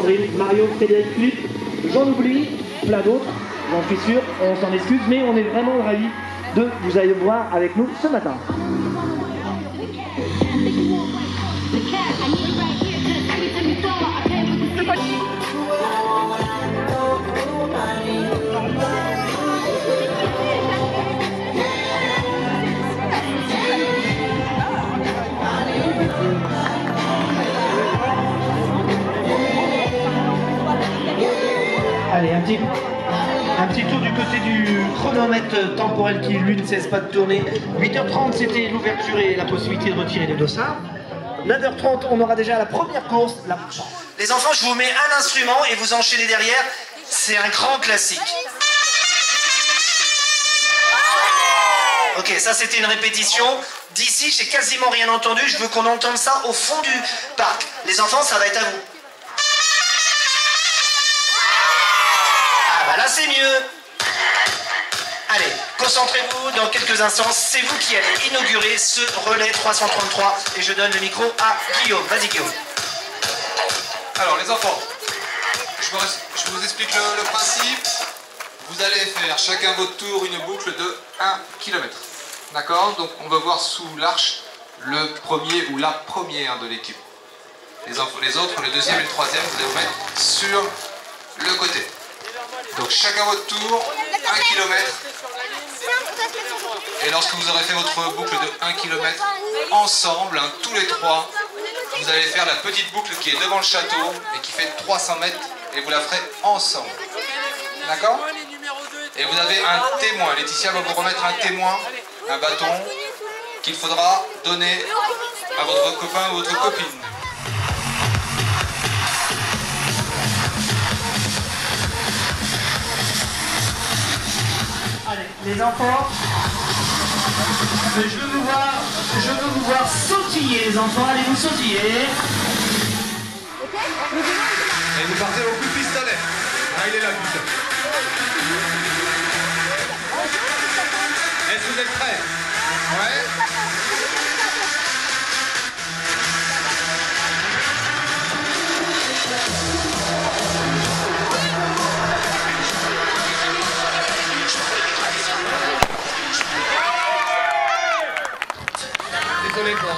Sandrine, Mario, Frédéric, Philippe, j'en oublie, plein d'autres, j'en suis sûr, on s'en excuse, mais on est vraiment ravis de vous aller voir avec nous ce matin. Allez, un petit tour du côté du chronomètre temporel qui, lui, ne cesse pas de tourner. 8h30, c'était l'ouverture et la possibilité de retirer les dossards. 9h30, on aura déjà la première course. Les enfants, je vous mets un instrument et vous enchaînez derrière. C'est un grand classique. Ok, ça c'était une répétition. D'ici, j'ai quasiment rien entendu. Je veux qu'on entende ça au fond du parc. Les enfants, ça va être à vous. Là c'est mieux. Allez, concentrez-vous, dans quelques instants, c'est vous qui allez inaugurer ce relais 333 et je donne le micro à Guillaume. Vas-y Guillaume. Alors les enfants, je vous explique le principe. Vous allez faire chacun votre tour une boucle de 1 km. D'accord? Donc on va voir sous l'arche le premier ou la première de l'équipe. Les autres, le deuxième et le troisième, vous allez vous mettre sur le côté. Donc chacun votre tour, 1 km. Et lorsque vous aurez fait votre boucle de 1 km ensemble, hein, tous les trois, vous allez faire la petite boucle qui est devant le château et qui fait 300 mètres et vous la ferez ensemble. D'accord? Et vous avez un témoin. Laetitia va vous remettre un témoin, un bâton qu'il faudra donner à votre copain ou votre copine. Allez, les enfants, je veux vous voir sautiller, les enfants, allez vous sautiller. Et vous partez au coup de pistolet. Ah, il est là, le pistolet. Est-ce que vous êtes prêts? Ouais. Désolé pour...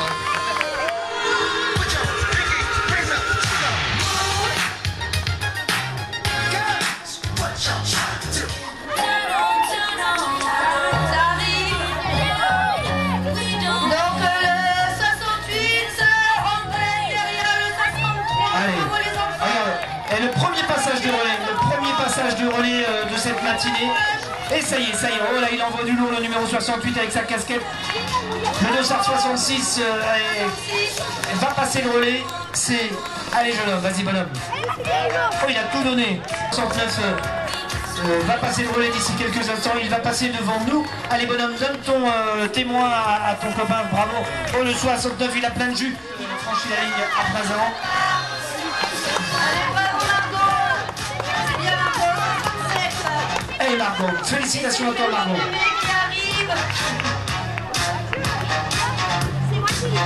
Et le premier passage de relais de cette matinée. Et ça y est, oh là il envoie du lourd le numéro 68 avec sa casquette. Le dossard 66 va passer le relais. C'est... Allez jeune homme, vas-y bonhomme. Oh il a tout donné. 69 va passer le relais d'ici quelques instants. Il va passer devant nous. Allez bonhomme, donne ton témoin à ton copain, bravo. Oh le 69 il a plein de jus. Il a franchi la ligne à présent. Allez Margot, félicitations à toi Margot.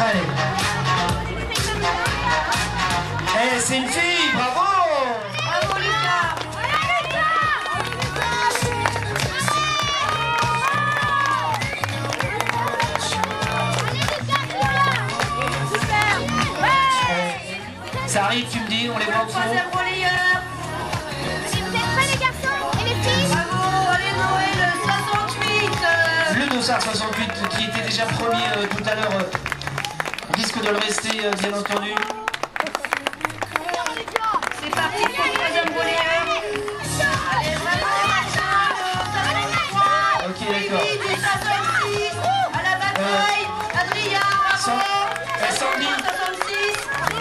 Allez. Eh c'est une fille, bravo. Bravo Lucas. Ça arrive, tu me dis, on les voit au fond. Troisième relayeur. Le dossard 68 qui était déjà premier tout à l'heure risque de le rester bien entendu. C'est parti pour le troisième relayeur. Ok d'accord. À la bataille, Adrien,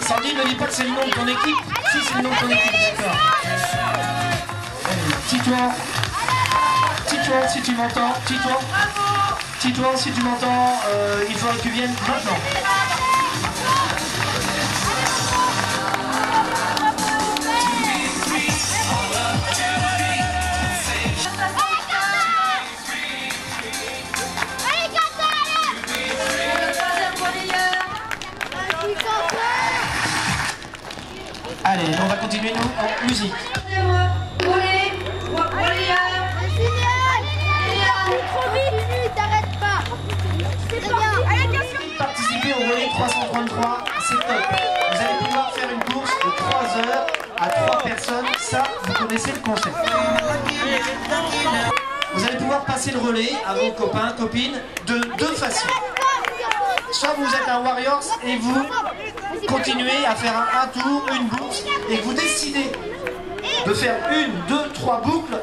Sandy ne dis pas que c'est le nom de ton équipe. Si c'est le nom de ton équipe, d'accord. Titouan si tu m'entends, Titouan si tu m'entends, il faudrait que tu viennes maintenant. Allez, on va continuer nous. Participer au relais 333, c'est top. Vous allez pouvoir faire une course de 3 heures à 3 personnes. Ça, vous connaissez le concept. Vous allez pouvoir passer le relais à vos copains, copines, de deux façons. Soit vous êtes un Warriors et vous continuez à faire un tour, une boucle, et que vous décidez de faire 1, 2, 3 boucles.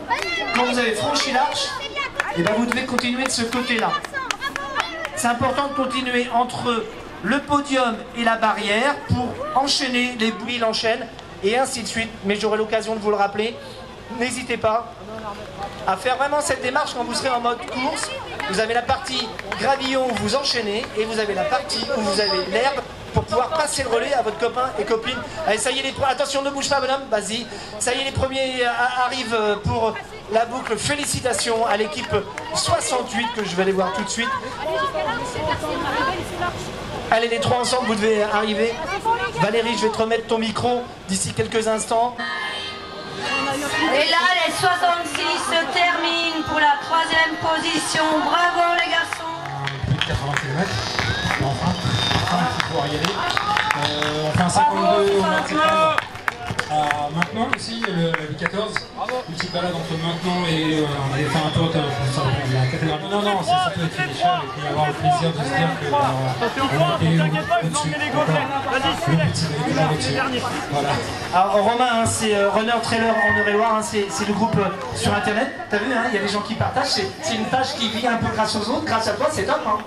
Quand vous avez franchi l'arche, et ben vous devez continuer de ce côté-là. C'est important de continuer entre le podium et la barrière pour enchaîner les boules, il enchaîne, et ainsi de suite. Mais j'aurai l'occasion de vous le rappeler. N'hésitez pas à faire vraiment cette démarche quand vous serez en mode course. Vous avez la partie gravillon où vous enchaînez, et vous avez la partie où vous avez l'herbe pour pouvoir passer le relais à votre copain et copine. Allez, ça y est, attention, ne bouge pas, bonhomme, vas-y. Ça y est, les premiers arrivent pour la boucle. Félicitations à l'équipe 68 que je vais aller voir tout de suite. Allez, les trois ensemble, vous devez arriver. Valérie, je vais te remettre ton micro d'ici quelques instants. Et là, les 66 se terminent pour la 3e position. Bravo les garçons. Plus de 80 km. Enfin, il faut pouvoir y aller. On fait un 52 maintenant aussi, la V14. Une petite balade entre maintenant et on allait faire un tour de la cathédrale. Non, c'est surtout avec les chars et puis avoir le plaisir de se dire que on était au-dessus. Le petit voilà. Alors Romain, hein, c'est Runner Trailer en Eure-et-Loire, hein, c'est le groupe sur internet. T'as vu, hein, il y a des gens qui partagent, c'est une page qui vit un peu grâce aux autres, grâce à toi, c'est top. Hein.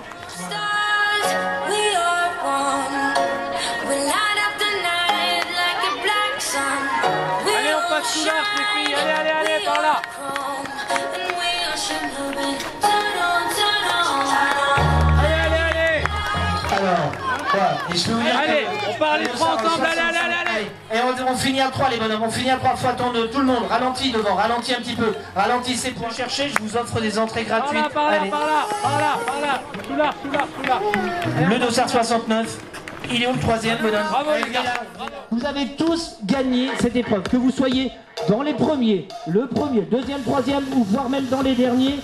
Allez, on passe sous l'arche, les filles, allez, par là. Allez. Alors, voilà. Et je peux vous dire allez, on part les trois ensemble, allez. Et on finit à 3 les bonhommes, on finit à 3, faut attendre tout le monde, ralentis devant, ralentis un petit peu, ralentissez pour chercher, je vous offre des entrées gratuites. Par là, sous l'arche. Le dossard 69. Il est où le 3e, bonhomme? Bravo les gars. Vous avez tous gagné cette épreuve, que vous soyez dans les premiers, le premier, deuxième, troisième, ou voire même dans les derniers.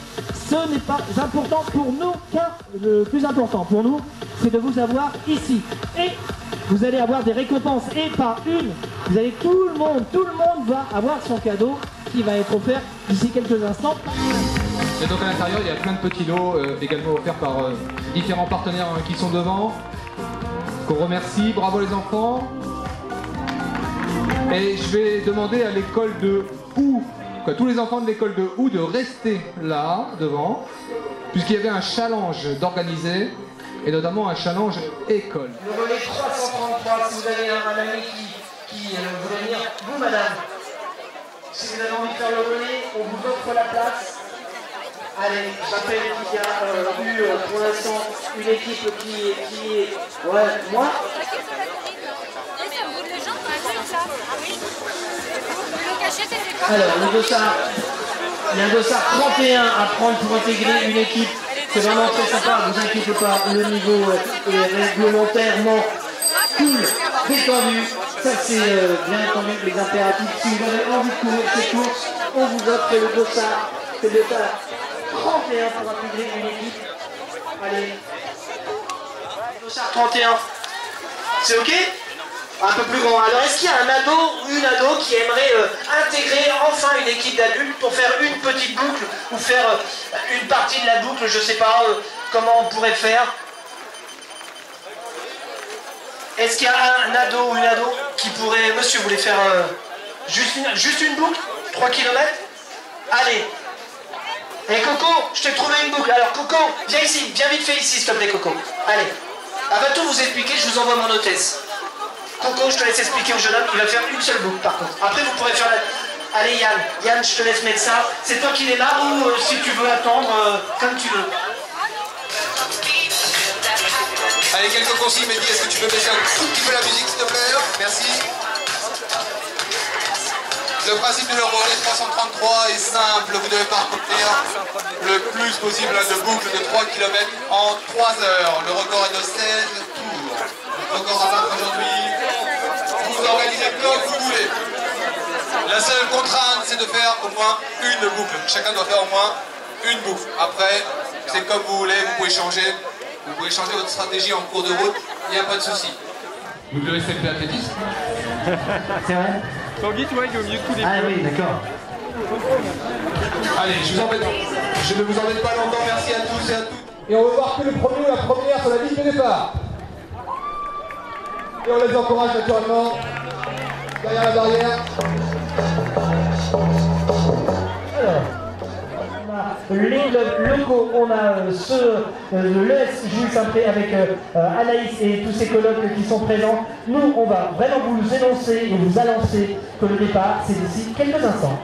Ce n'est pas important pour nous, car le plus important pour nous, c'est de vous avoir ici. Et vous allez avoir des récompenses, et pas une. Vous allez tout le monde va avoir son cadeau qui va être offert d'ici quelques instants. Et donc à l'intérieur, il y a plein de petits lots également offerts par différents partenaires qui sont devant. On remercie, bravo les enfants. Et je vais demander à l'école de Hou, tous les enfants de l'école de Hou de rester là, devant, puisqu'il y avait un challenge d'organiser, et notamment un challenge école. Le relais 333, si vous avez un ami qui voulait venir, vous madame, si vous avez envie de faire le relais, on vous offre la place. Allez, j'appelle qu'il y a eu pour l'instant une équipe qui est... Ouais, moi. Alors, le dossard, il y a un dossard 31 à prendre pour intégrer une équipe. C'est vraiment très sympa, ne vous inquiétez pas, le niveau est réglementairement cool, détendu. Ça c'est bien entendu les impératifs. Si vous avez envie de courir cette course, on vous offre le dossard. C'est le dossard 31 pour intégrer une équipe. Allez. Dossard 31. C'est ok? Un peu plus grand. Alors est-ce qu'il y a un ado ou une ado qui aimerait intégrer enfin une équipe d'adultes pour faire une petite boucle ou faire une partie de la boucle, je sais pas comment on pourrait faire. Est-ce qu'il y a un ado ou une ado qui pourrait... Monsieur, vous voulez faire juste une boucle? 3 km? Allez. Et Coco, je t'ai trouvé une boucle. Alors Coco, viens ici, viens vite fait ici s'il te plaît Coco. Allez. Elle va tout vous expliquer, je vous envoie mon hôtesse. Coco, je te laisse expliquer au jeune homme, il va faire une seule boucle par contre. Après vous pourrez faire la... Allez Yann, je te laisse mettre ça. C'est toi qui démarres ou si tu veux attendre, comme tu veux. Allez, quelques consignes, Mehdi, est-ce que tu peux baisser un tout petit peu la musique s'il te plaît? Merci. Le principe de relais 333 est simple, vous devez parcourir le plus possible de boucles de 3 km en 3 heures. Le record est de 16 tours. Le record à battre aujourd'hui, vous vous organisez comme vous voulez. La seule contrainte, c'est de faire au moins une boucle. Chacun doit faire au moins une boucle. Après, c'est comme vous voulez, vous pouvez changer. Vous pouvez changer votre stratégie en cours de route, il n'y a pas de souci. Vous devez faire le athlétisme. C'est vrai? Tanguy, tu vois, il est au milieu de tous les Ah oui, d'accord. Allez, je ne vous embête pas longtemps, merci à tous et à toutes. Et on veut voir que le premier ou la première sur la ligne de départ. Et on les encourage naturellement derrière la barrière. Alors, on a les clubs locaux, on a ceux de l'ES Jules Saint-Pré avec Anaïs et tous ses colocs qui sont présents. Nous, on va vraiment vous énoncer et vous annoncer que le départ, c'est d'ici quelques instants.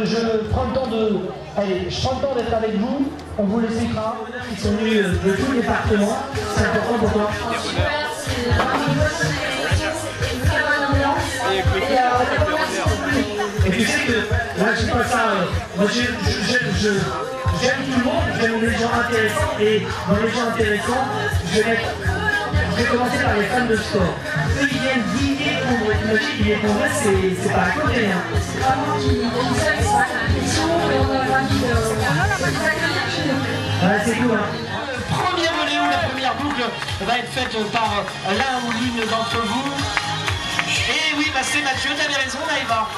Je prends le temps de... Allez, je prends le temps d'être avec vous. On vous l'expliquera. Ils sont venus de tous les départements. C'est important pour toi. Et tu sais que moi je pas ça. Moi j'aime tout le monde, j'aime les gens intéressants. Et dans les gens intéressants, je vais commencer par les fans de sport. Eux ils viennent dîner pour une logique, mais pour moi c'est pas à côté. Hein. C'est cool. Hein. Le premier volet ou la première boucle va être faite par l'un ou l'une d'entre vous. Et oui, bah c'est Mathieu, t'avais raison, là il va.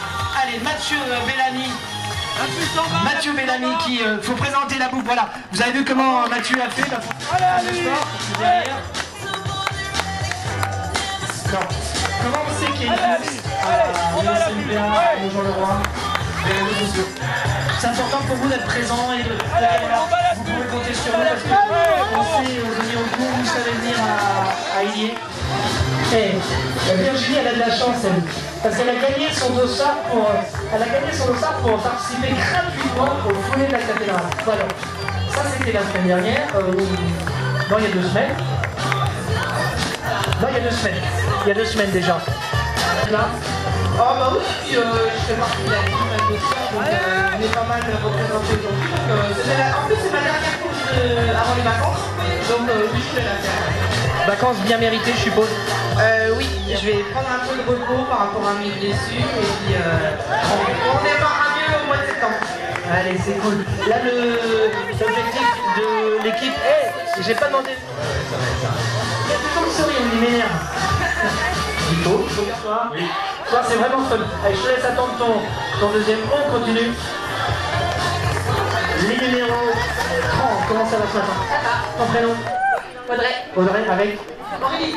Allez, Mathieu Bellamy. Mathieu Bellamy qui faut présenter la boucle. Voilà, vous avez vu comment Mathieu a fait. Derrière. Non. Comment on sait qu'il y a une course au Jean-Leroy? C'est important pour vous d'être présent et vous pouvez compter sur nous parce qu'on sait venir au cours, vous savez venir à Illier. Et Virginie, elle a de la chance, elle, parce qu'elle a gagné son dossard pour participer gratuitement au foulée de la cathédrale. Voilà. Ça c'était la semaine dernière, non il y a 2 semaines. Non, il y a 2 semaines. Il y a 2 semaines déjà. Là. Oh bah oui, puis je fais partie de la team de ça, donc on est pas mal représenté aujourd'hui. En plus c'est ma dernière course avant les vacances, donc oui je vais la faire. Vacances bien méritées je suppose. Oui, je vais prendre un peu de repos par rapport à mes blessures et puis on démarrera mieux au mois de septembre. Allez, c'est cool. Là, l'objectif de l'équipe... Hey, j'ai pas demandé... Il y a toujours le sourire, il m'énerve. Vito, toi, oui. Toi, c'est vraiment fun. Allez, je te laisse attendre ton deuxième. On continue. Les numéros 30, comment ça va ce matin? Ton prénom? Audrey. Audrey, avec? Aurélie.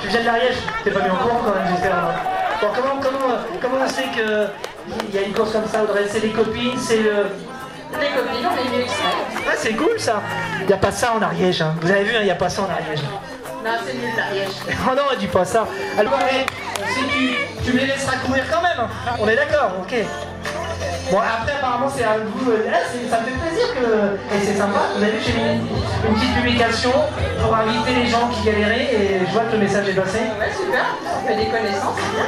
Tu viens de l'Ariège? T'es pas mis en courant quand même, j'espère. Bon, comment on sait qu'il y a une course comme ça, Audrey? C'est les copines, c'est le... Les copines, on est venu exprès. Ouais, c'est cool ça. Il n'y a pas ça en Ariège. Hein. Vous avez vu, il n'y a pas ça en Ariège. Non, c'est nul l'Ariège. Oh non, dis pas ça. Alors, si tu me les laisseras courir quand même. On est d'accord, ok. Bon, après, apparemment, c'est à vous. Ça me fait plaisir que. Et c'est sympa. Vous avez vu, j'ai mis une petite publication pour inviter les gens qui galéraient et je vois que le message est passé. Ouais, super. On fait des connaissances, c'est bien.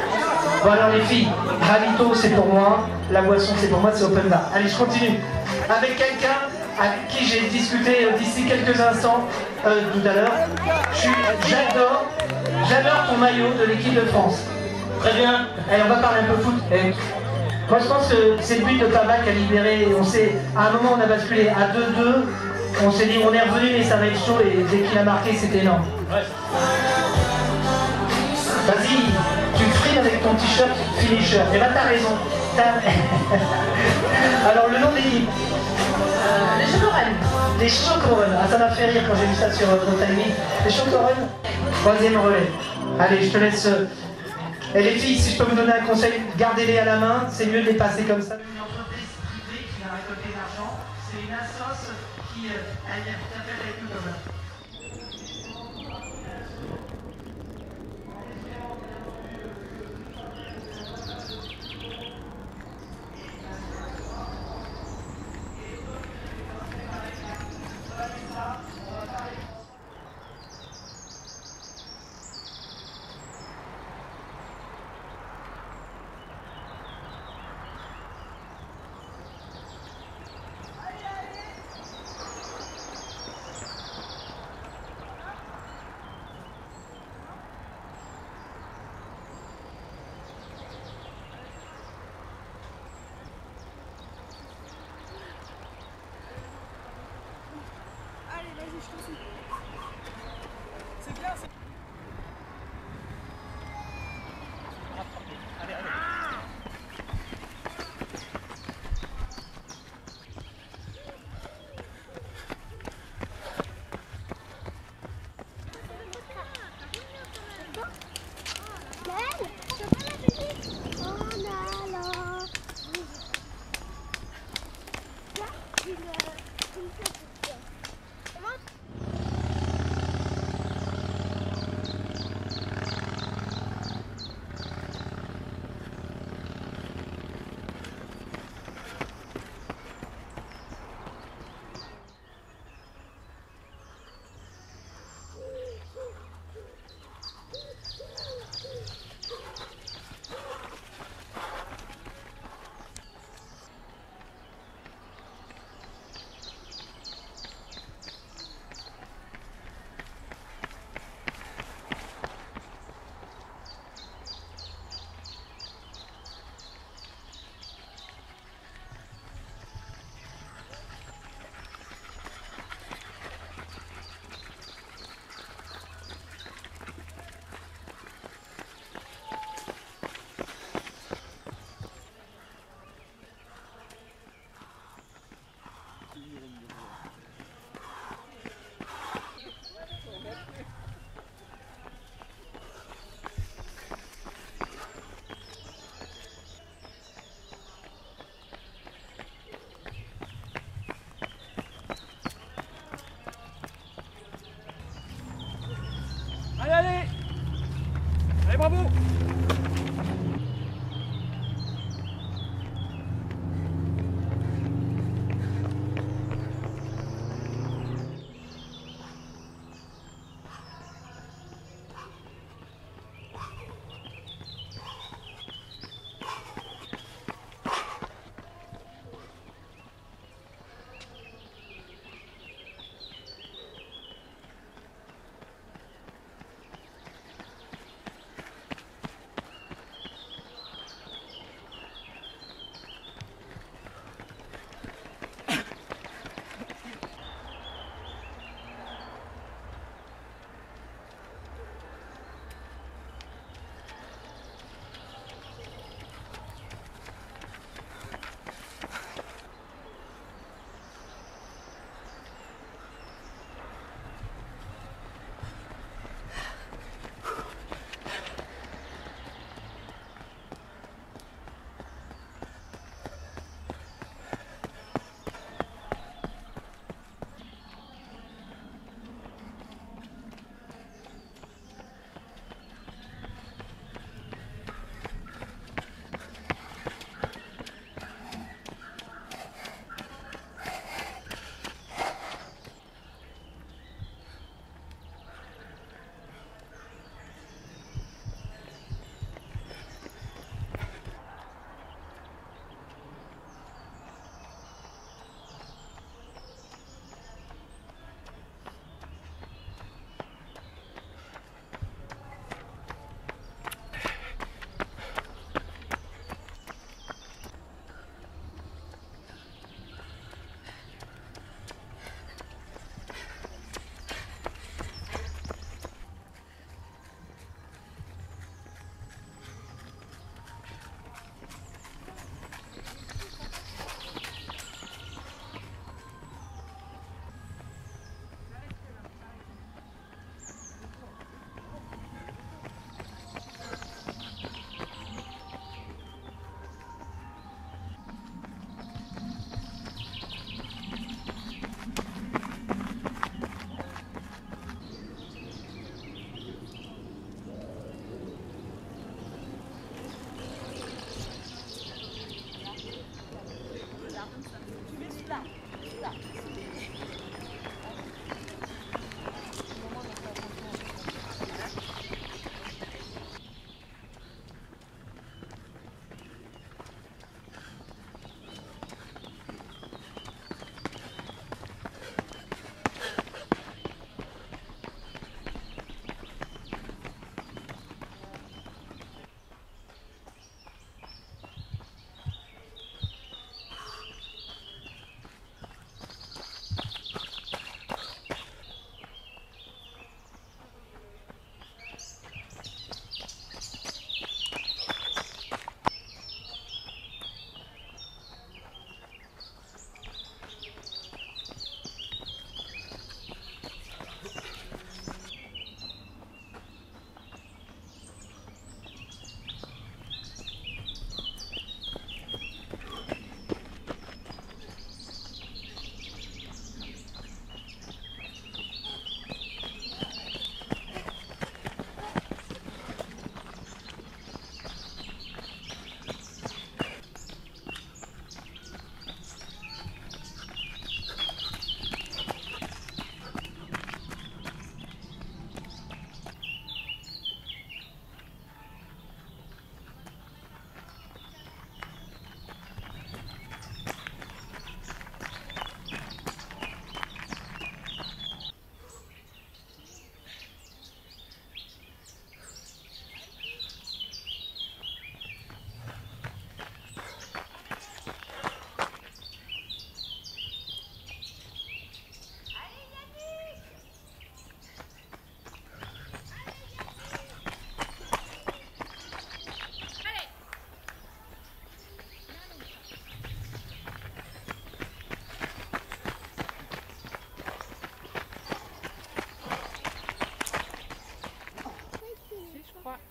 Bon, alors, les filles, Ravito, c'est pour moi. La boisson, c'est pour moi, c'est open bar. Allez, je continue. Avec quelqu'un avec qui j'ai discuté d'ici quelques instants, tout à l'heure. J'adore ton maillot de l'équipe de France. Très bien. Allez, on va parler un peu foot. Moi, je pense que c'est le but de Tabac à libérer. On sait, à un moment, on a basculé à 2-2. On s'est dit, on est revenu, mais ça va être chaud. Et dès qu'il a marqué, c'était énorme. Ouais. Vas-y, tu frimes avec ton t-shirt finisher. Et bah, t'as raison. Alors, le nom de l'équipe. Les Chocorenes. Les Chocorenes. Ah, ça m'a fait rire quand j'ai vu ça sur votre timing. Les Chocorenes. 3e relais. Allez, je te laisse. Et les filles, si je peux vous donner un conseil, gardez-les à la main. C'est mieux de les passer comme ça. Une entreprise privée qui va récolter de l'argent. C'est une assoce qui elle vient tout à fait avec nous comme ça. Allez, allez! Allez, bravo!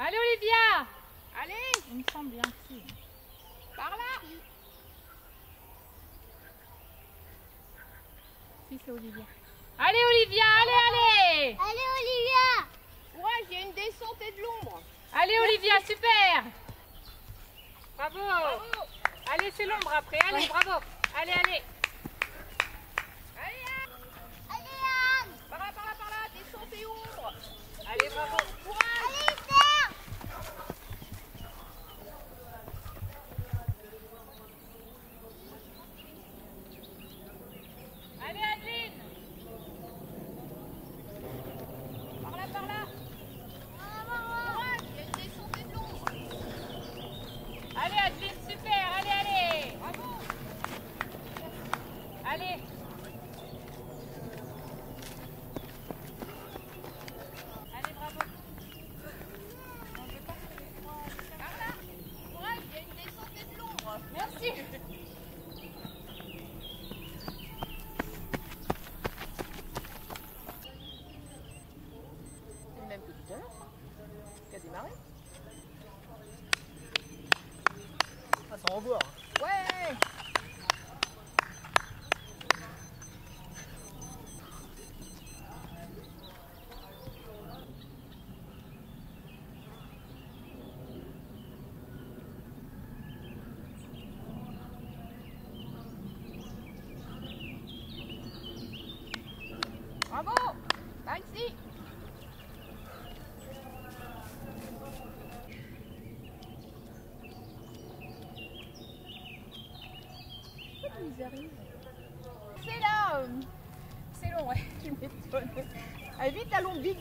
Allez Olivia. Allez. Il me semble bien que si. Par là. Si c'est Olivia. Allez Olivia, allez, allez. Allez Olivia. Ouais, il y a une descente et de l'ombre. Allez Olivia, super. Bravo. Bravo. Allez, c'est l'ombre après. Allez, bravo. Allez, allez. Allez, Anne. Allez Anne. Par là, descente et ombre. Allez, bravo. Courage. Allez Esther. Allez Adeline. Par là. Courage, il y a une descente et de l'ombre. Allez Adeline, super. Allez. Bravo. Allez. Allez, bravo. Par là. Courage, il y a une descente et de l'ombre. Merci. C'est le même que tout à l'heure, qui a démarré. Ah, sans revoir. Ouais. Bravo. Maxi. Ils arrivent. C'est là. C'est long, ouais. Tu m'étonnes. Allez, vite, allons, vite.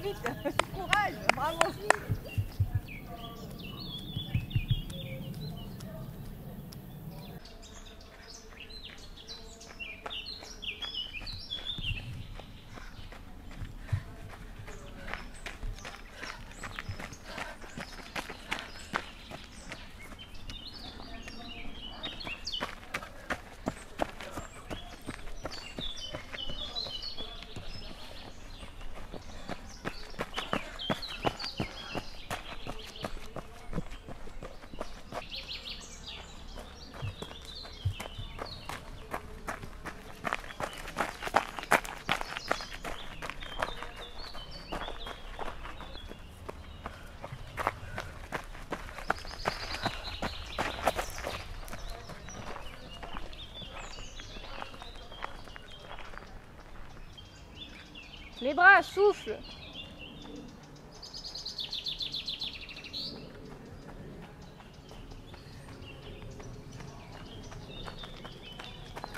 Courage, bravo. Les bras, souffle.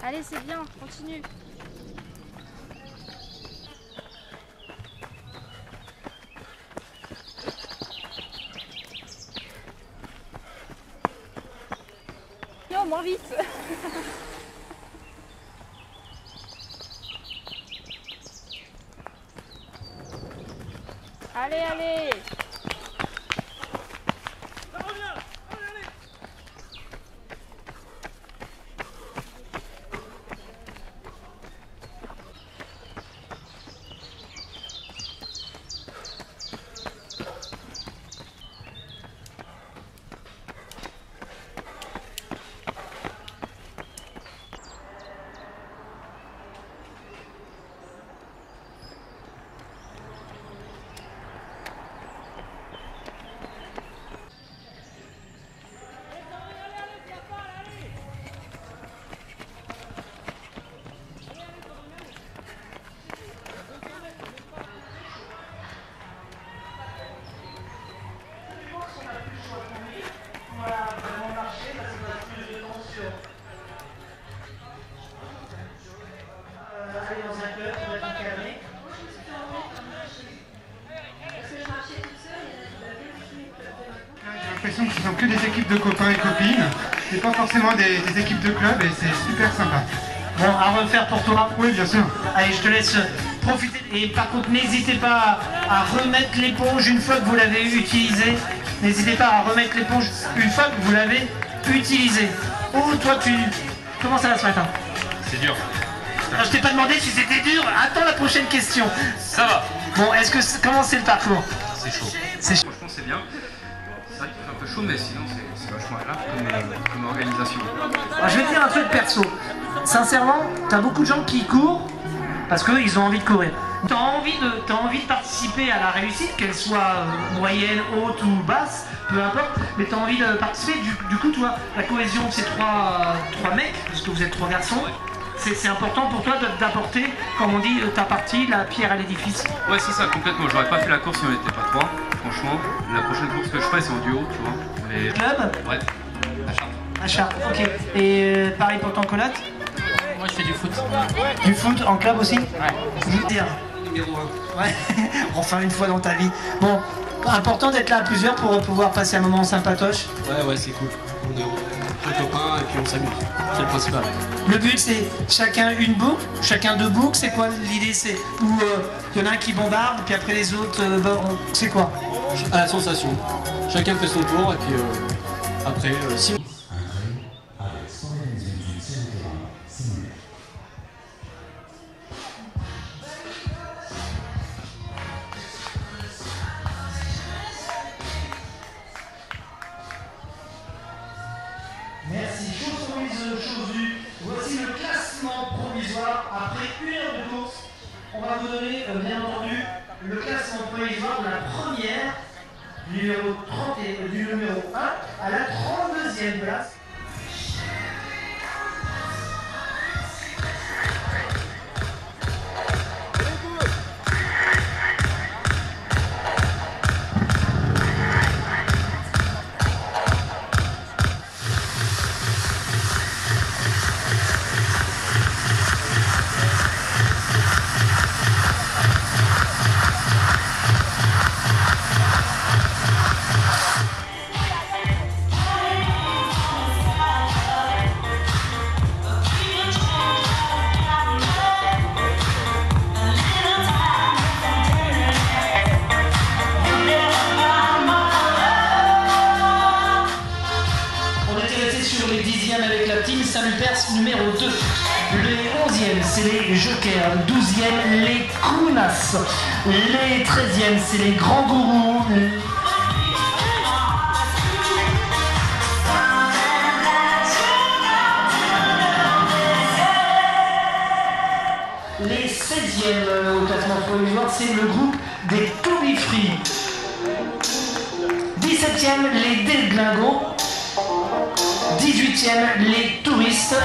Allez, c'est bien, continue. Non, moins vite. Allez. J'ai l'impression que ce sont que des équipes de copains et copines, et pas forcément des équipes de club, et c'est super sympa. Bon, à refaire pour toi. Oui, bien sûr. Allez, je te laisse profiter. Et par contre, n'hésitez pas à remettre l'éponge une fois que vous l'avez utilisée. N'hésitez pas à remettre l'éponge une fois que vous l'avez utilisée. Oh, toi, comment ça va ce matin? C'est dur. Alors, je t'ai pas demandé si c'était dur. Attends la prochaine question. Ça va. Bon, comment c'est le parcours? C'est chaud. C'est chaud. Franchement, c'est bien. C'est vrai qu'il fait un peu chaud, mais sinon c'est vachement agréable comme organisation. Alors, je vais te dire un truc perso. Sincèrement, t'as beaucoup de gens qui courent parce qu'ils ont envie de courir. T'as envie de participer à la réussite, qu'elle soit moyenne, haute ou basse, peu importe, mais t'as envie de participer. Du coup, toi, la cohésion de ces trois mecs, parce que vous êtes 3 garçons, c'est important pour toi d'apporter, comme on dit, ta partie, la pierre à l'édifice. Ouais, c'est ça, complètement. J'aurais pas fait la course si on n'était pas 3, franchement. La prochaine course que je ferai, c'est en duo, tu vois. Mais... Club? Ouais, à Chartres. À Chartres, ok. Et pareil pour ton coloc? Moi, je fais du foot. Du foot en club aussi? Ouais. Dire. Numéro 1. Ouais, enfin une fois dans ta vie. Bon, important d'être là à plusieurs pour pouvoir passer un moment sympatoche. Ouais, c'est cool. On est entre copains et puis on s'amuse. C'est le principal. Le but c'est chacun une boucle, chacun 2 boucles, c'est quoi l'idée? C'est où il y en a un qui bombarde, puis après les autres, c'est quoi? À la sensation. Chacun fait son tour et puis après, si... Merci. Chose promise, chose due. Voici le classement provisoire après 1 heure de course. On va vous donner, bien entendu, le classement provisoire de la première, du numéro 1 à la 32e place. Avec la team Saint-Lupers numéro 2. Les 11e, c'est les Jokers. 12e, les Kounas. Les 13e, c'est les Grands Gourous. Les 16e au classement provisoire, c'est le groupe des To Be Free. 17e, les Déglingos. 18e, les touristes. Et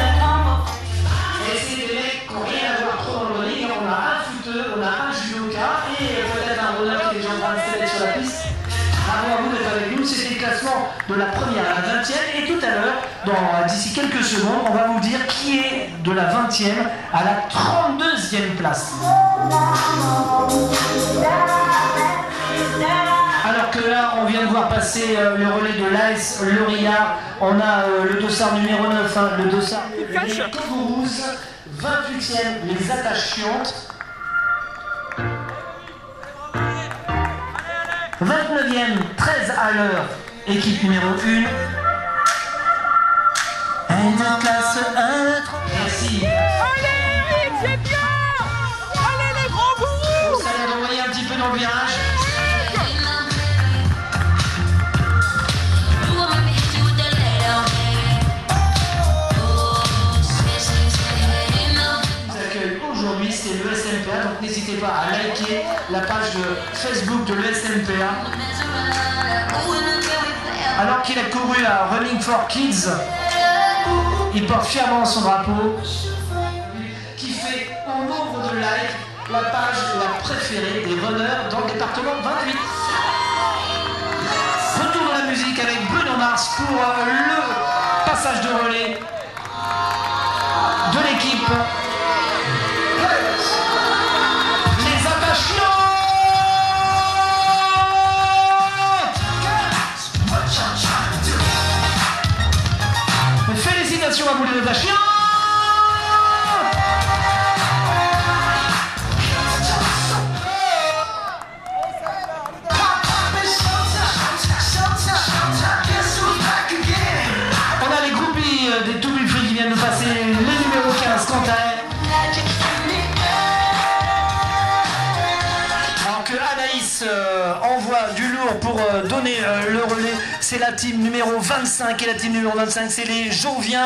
c'est des mecs qui n'ont rien à voir trop dans le ring. On a un footeur, on a un judoka et peut-être un roller qui est déjà en train de s'installer sur la piste. Avant vous d'être avec nous, c'était le classement de la première à la 20e. Et tout à l'heure, d'ici quelques secondes, on va vous dire qui est de la 20e à la 32e place. Alors que là, on vient de voir passer le relais de l'AS Lorillard. On a le dossard numéro 9, le dossard les Kangaroos. 28e, les Attachiantes. 29e, 13 à l'heure, équipe numéro 1. Elle classe 1. Merci. Allez, c'est bien. Allez les grands gourous. Ça vient d'envoyer un petit peu dans le virage. Aujourd'hui, c'est le SMPA, donc n'hésitez pas à liker la page Facebook de l'ESMPA. Alors qu'il a couru à Running for Kids, il porte fièrement son drapeau, qui fait en nombre de likes la page la préférée des runners dans le département 28. Retour de la musique avec Bruno Mars pour le passage de relais de l'équipe. Les Attachiantes. Félicitations à vous les Attachiantes. On a les groupies des To Be Free qui viennent de passer, les numéros 15 quant à elles. Alors que Anaïs envoie du lourd pour donner le relais, c'est la team numéro 25 et la team numéro 25 c'est les Joviens.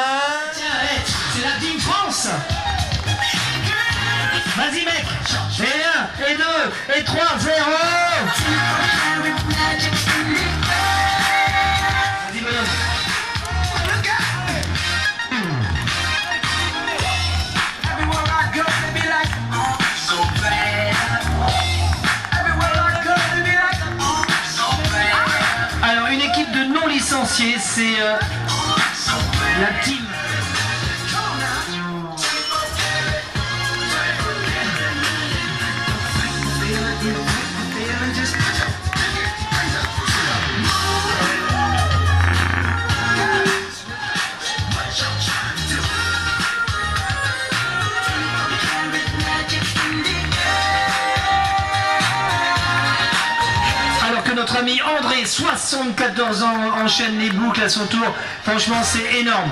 Tiens, hey, c'est la team France. Vas-y mec. Et 1, et 2, et 3, 0. Vas-y bonhomme. Alors une équipe de non licenciés, c'est la team. Notre ami André, 74 ans, enchaîne les boucles à son tour. Franchement, c'est énorme.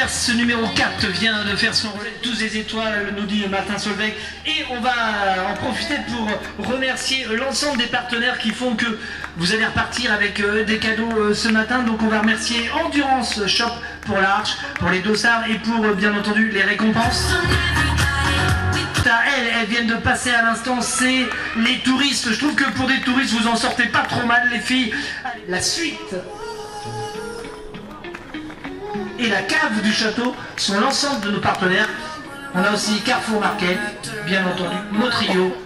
Ce numéro 4 vient de faire son relais de 12 des étoiles, nous dit Martin Solveig, et on va en profiter pour remercier l'ensemble des partenaires qui font que vous allez repartir avec des cadeaux ce matin. Donc on va remercier Endurance Shop pour l'arche, pour les dossards et pour bien entendu les récompenses. Elles viennent de passer à l'instant, c'est les touristes. Je trouve que pour des touristes vous en sortez pas trop mal les filles. La suite et la cave du château sont l'ensemble de nos partenaires. On a aussi Carrefour Market, bien entendu, Motrio.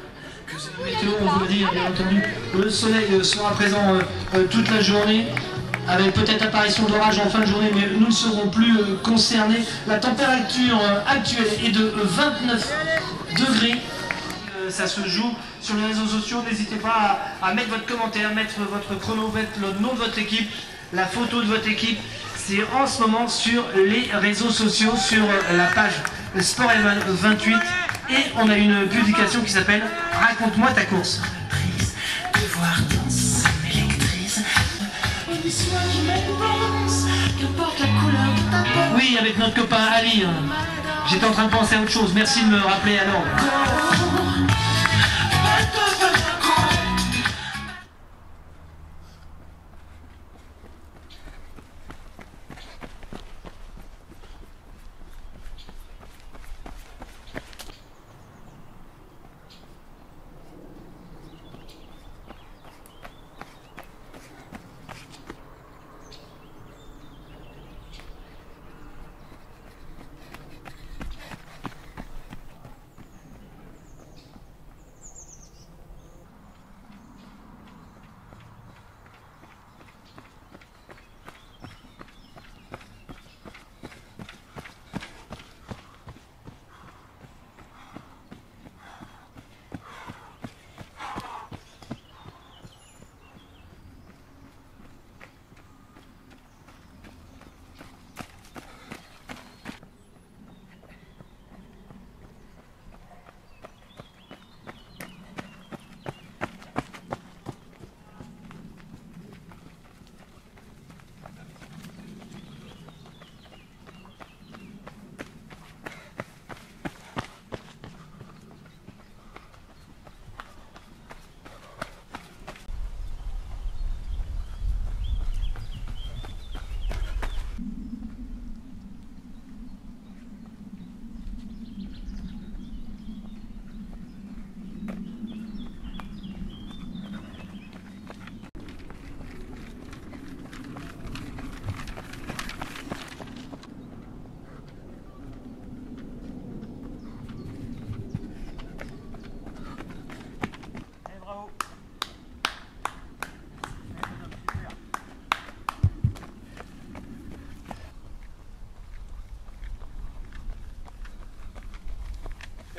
Météo, on vous le dit, bien entendu, le soleil sera présent toute la journée, avec peut-être apparition d'orage en fin de journée, mais nous ne serons plus concernés. La température actuelle est de 29 degrés. Ça se joue sur les réseaux sociaux. N'hésitez pas à mettre votre commentaire, mettre votre chrono, mettre le nom de votre équipe, la photo de votre équipe. C'est en ce moment sur les réseaux sociaux, sur la page Sport 28, et on a une publication qui s'appelle Raconte-moi ta course. Oui, avec notre copain Ali. J'étais en train de penser à autre chose. Merci de me rappeler à l'ordre.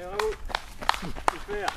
Bravo. Super.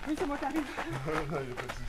Oui, c'est moi qui arrive. Il n'y a pas de souci.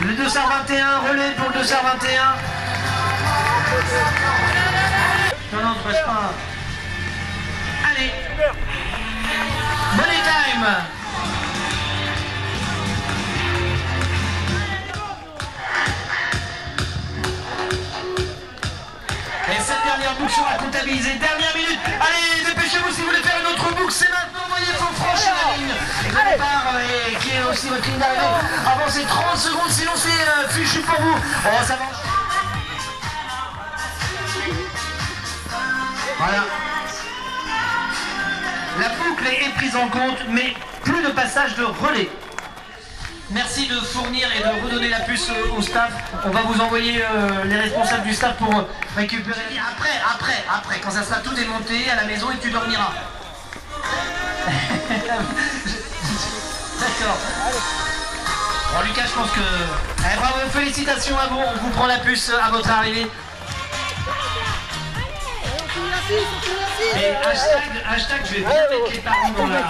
Le 221, relais pour le 221. Non, non, ne reste pas. Allez. Money time. Et cette dernière boucle sera comptabilisée. Dernière minute. Allez, dépêchez-vous si vous voulez faire une autre boucle. C'est maintenant. Voyez, il faut franchir la ligne. Et le départ, qui est aussi votre ligne d'arrivée. Avancez 30 secondes, sinon c'est fichu pour vous. Oh, ça va. Voilà. La boucle est prise en compte, mais plus de passage de relais. Merci de fournir et de redonner la puce au staff. On va vous envoyer les responsables du staff pour récupérer. Après, quand ça sera tout démonté à la maison et que tu dormiras. D'accord. Bon Lucas, je pense que... Eh, bravo, félicitations à vous, on vous prend la puce à votre arrivée. Et hashtag, je vais bien avec les parents dans la...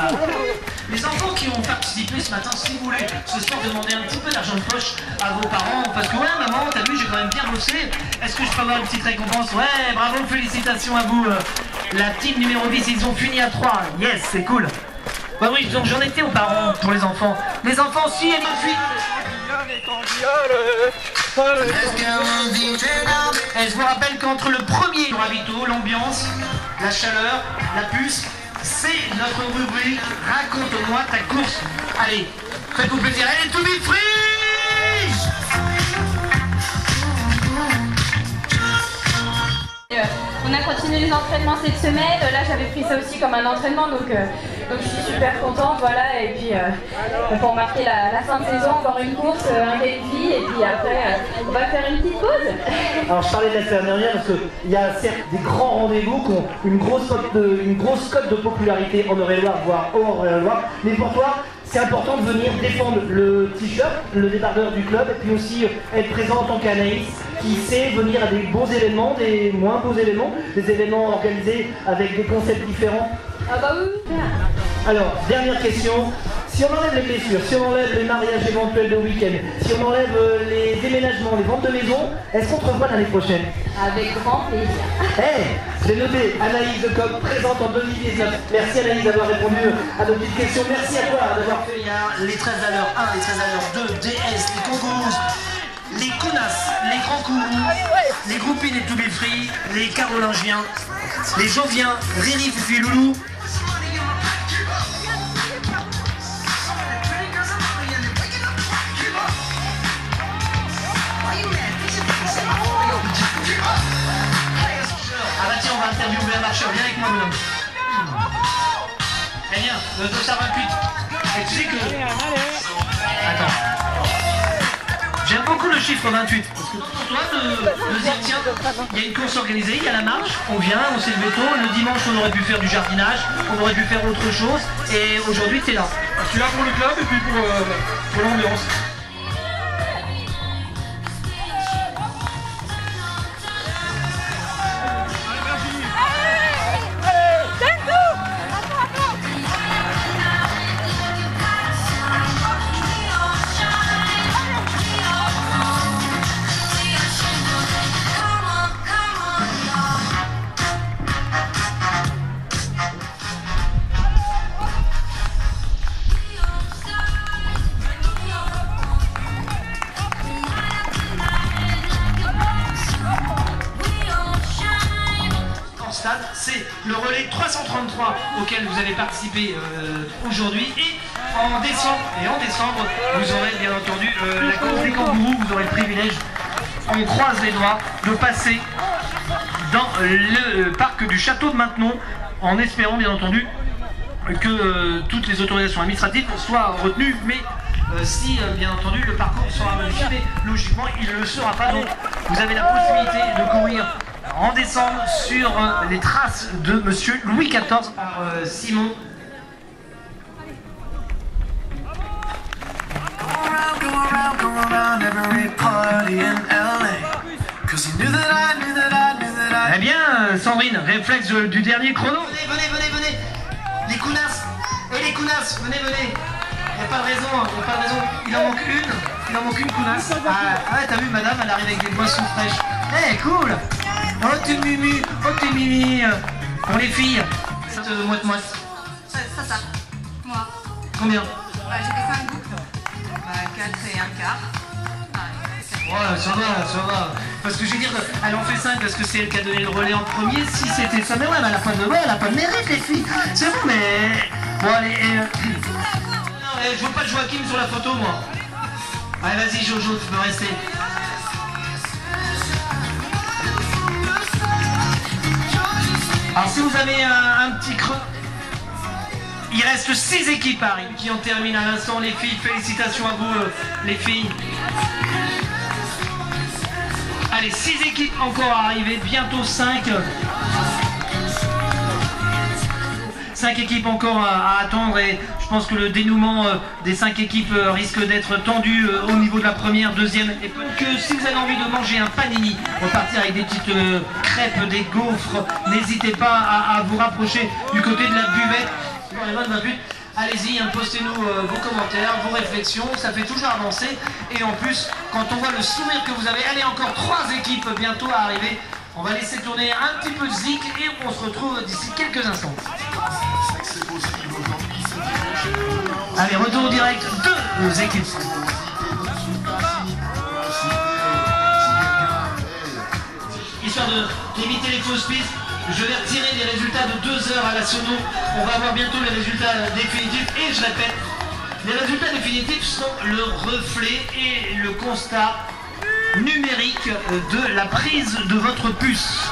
Les enfants qui ont participé ce matin, si vous voulez, ce soir, demandez un petit peu d'argent de poche à vos parents. Parce que ouais, maman, t'as vu, j'ai quand même bien bossé. Est-ce que je peux avoir une petite récompense? Ouais, bravo, félicitations à vous. La team numéro 10, ils ont fini à 3. Yes, c'est cool. Bah oui, donc j'en étais aux parents pour les enfants. Les enfants, si et ma fille. Et je vous rappelle qu'entre le premier ravito, l'ambiance, la chaleur, la puce, c'est notre rubrique Raconte-moi ta course. Allez, faites-vous plaisir. Allez, to be free! On a continué les entraînements cette semaine. Là, j'avais pris ça aussi comme un entraînement, donc je suis super contente, voilà. Et puis pour marquer la fin de saison, encore une course, un défi, et puis après, on va faire une petite pause. Alors, je parlais de la semaine dernière parce qu'il y a certes des grands rendez-vous qui ont une grosse cote de popularité en Eure-et-Loire, voire hors Eure-et-Loire. Mais pour toi, c'est important de venir défendre le t-shirt, le débardeur du club, et puis aussi être présent en tant qu'Anaïs, qui sait venir à des beaux événements, des moins beaux événements, des événements organisés avec des concepts différents. Ah bah oui. Alors, dernière question. Si on enlève les blessures, si on enlève les mariages éventuels de week-end, si on enlève les déménagements, les ventes de maison, est-ce qu'on te revoit l'année prochaine? Avec grand plaisir. J'ai noté Anaïs de Coq, présente en 2019. Merci Anaïs d'avoir répondu à nos petites questions. Merci à toi d'avoir fait les 13 à l'heure 1, les 13 à l'heure 2, DS, les Congours, les Kounas, les Grands Kourous, les Groupines et To Be Free, les Carolingiens, les Joviens, Riri, Fufi, Loulou. jouer à marcheur, viens avec moi, bonhomme. Eh bien, le 228. Et tu sais que... Attends. J'aime beaucoup le chiffre 28. Parce que pour toi, de dire, tiens, il y a une course organisée, il y a la marche, on vient, on s'est levé tôt. Le dimanche, on aurait pu faire du jardinage, on aurait pu faire autre chose. Et aujourd'hui, t'es là. Je suis là pour le club et puis pour l'ambiance. C'est le relais 333 auquel vous avez participé aujourd'hui, et en décembre vous aurez bien entendu la course des kangourous. Vous aurez le privilège, on croise les doigts, de passer dans le parc du château de Maintenon, en espérant bien entendu que toutes les autorisations administratives soient retenues, mais si bien entendu le parcours sera modifié, mais logiquement il ne le sera pas. Donc vous avez la possibilité de courir en décembre sur les traces de Monsieur Louis XIV par Simon. Eh bien, Sandrine, réflexe du dernier chrono. Venez, les Kounas, les Kounas, venez. Il n'y a pas de raison, il en manque une Kounas. Ah, t'as vu, madame, elle arrive avec des boissons fraîches. Eh, cool. Oh, t'es mimi, Bon, les filles, ça te moite. Ça, moi. Combien? J'ai fait 5 boucles. 4 et un quart. Ouais, ça va. Parce que je veux dire, elle en fait 5 parce que c'est elle qui a donné le relais en premier. Si c'était ça, mais ouais, elle a pas de mérite, les filles. C'est bon, mais... Bon, allez, non, je veux pas de Joachim sur la photo, moi. Allez, vas-y, Jojo, tu peux rester. Alors si vous avez un petit creux, il reste 6 équipes Harry qui en terminent à l'instant. Les filles, félicitations à vous les filles. Allez, 6 équipes encore à arriver, bientôt 5. 5 équipes encore à attendre, et je pense que le dénouement des 5 équipes risque d'être tendu au niveau de la première, deuxième, et que si vous avez envie de manger un panini, repartir avec des petites crêpes, des gaufres, n'hésitez pas à vous rapprocher du côté de la buvette. Dans les 20 buts, allez-y, postez-nous vos commentaires, vos réflexions, ça fait toujours avancer, et en plus, quand on voit le sourire que vous avez, allez, encore 3 équipes bientôt à arriver. On va laisser tourner un petit peu de zik et on se retrouve d'ici quelques instants. Allez, retour direct de équipes. Histoire d'éviter les fausses pistes, je vais retirer les résultats de 2 heures à la sono. On va avoir bientôt les résultats définitifs, et je répète, les résultats définitifs sont le reflet et le constat numérique de la prise de votre puce.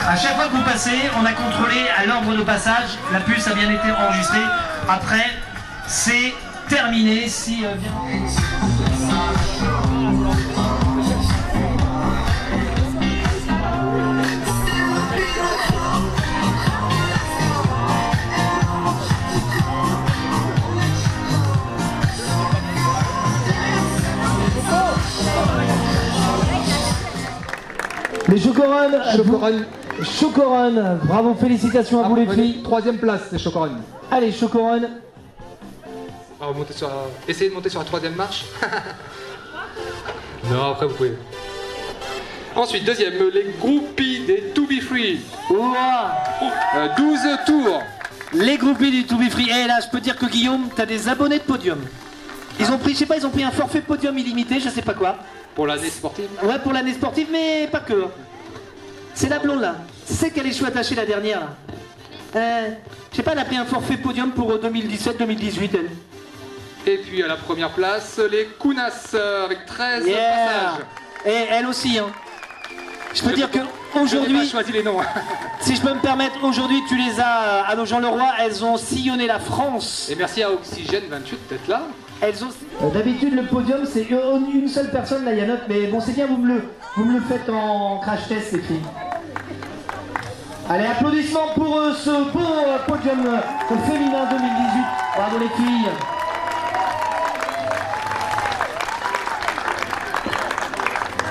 À chaque fois que vous passez, on a contrôlé à l'ordre de passage, la puce a bien été enregistrée. Après, c'est terminé. Si les Chocoron, bravo, félicitations à vous les filles. 3e place, c'est Chocoron. Allez, Chocoron. Essayez de monter sur la 3e marche. Non, après vous pouvez. Ensuite, 2e, les groupies des To Be Free. 12 tours. Les groupies du To Be Free. Et là, je peux dire que Guillaume, t'as des abonnés de podium. Ils ont pris, je sais pas, ils ont pris un forfait podium illimité, je sais pas quoi. Pour l'année sportive? Ouais, pour l'année sportive, mais pas que. C'est la blonde là. C'est celle qui a les cheveux attachés la dernière là. Je sais pas, elle a pris un forfait podium pour 2017-2018 elle. Et puis à la première place, les Kounas avec 13 passages. Et elle aussi, hein. Je peux dire que aujourd'hui, choisi les noms. si je peux me permettre, aujourd'hui tu les as à Nogent-le-Roi, elles ont sillonné la France. Et merci à Oxygène 28 d'être là. Elles ont... D'habitude, le podium, c'est une seule personne, là, il y a notre, mais bon, c'est bien, vous me le faites en crash test, les filles. Allez, applaudissements pour ce beau podium féminin 2018. Bravo les filles.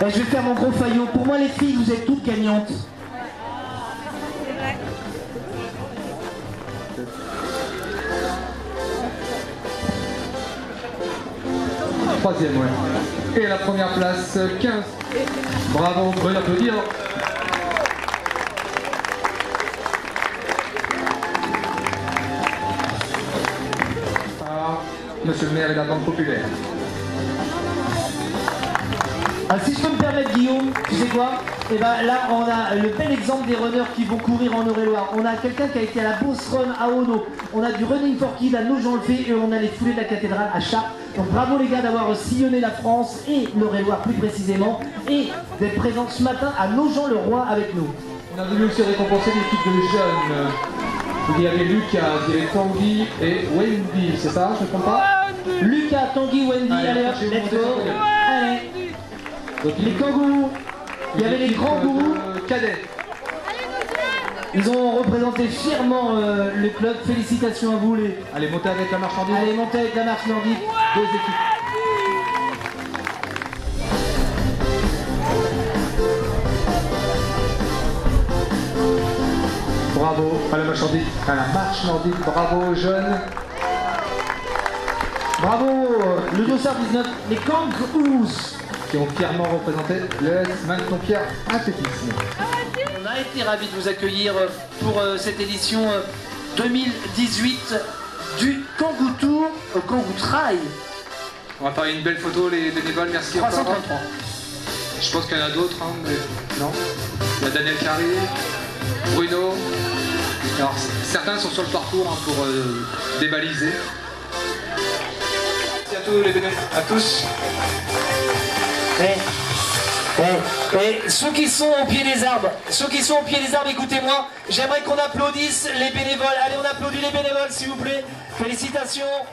Et je vais faire mon gros faillot. Pour moi, les filles, vous êtes toutes gagnantes. Troisième, ouais. Et la première place, 15. Bravo, on peut l'applaudir. Monsieur le maire et la Banque Populaire. Ah, si je peux me permettre, Guillaume, tu sais quoi? Et ben là, on a le bel exemple des runners qui vont courir en Eure-et-Loire. On a quelqu'un qui a été à la Beauce Run à Ono. On a du Running for Kids à Nogent-le-Fait et on a les foulées de la cathédrale à Chartres. Donc bravo les gars d'avoir sillonné la France et l'Eure-et-Loire plus précisément et d'être présents ce matin à Nogent-le-Roi avec nous. On a voulu aussi récompenser l'équipe de jeunes. Il y avait Lucas, il y avait Tanguy et Wendy, c'est ça, je ne comprends pas? Lucas, Tanguy, Wendy, allez hop, let's go. Allez. Donc, les kangourous, il y avait les grands gourous cadets. Ils ont représenté fièrement le club. Félicitations à vous les. Allez, montez avec la marchandise. Allez, montez avec la marchandise. Deux équipes. Bravo à la marchandise, bravo aux jeunes. Bravo le dossard 19, les kangourous qui ont fièrement représenté le Saint-Pierre athlétisme. On a été ravis de vous accueillir pour cette édition 2018 du Kangoo Tour au Kangoo Trail. On va faire une belle photo, les bénévoles, merci. 333. Je pense qu'il y en a d'autres, hein, mais non. Il y a Daniel Carré, Bruno. Alors certains sont sur le parcours hein, pour débaliser. Merci à tous les bénévoles, à tous. Et ceux qui sont au pied des arbres, écoutez-moi, j'aimerais qu'on applaudisse les bénévoles. Allez, on applaudit les bénévoles s'il vous plaît. Félicitations.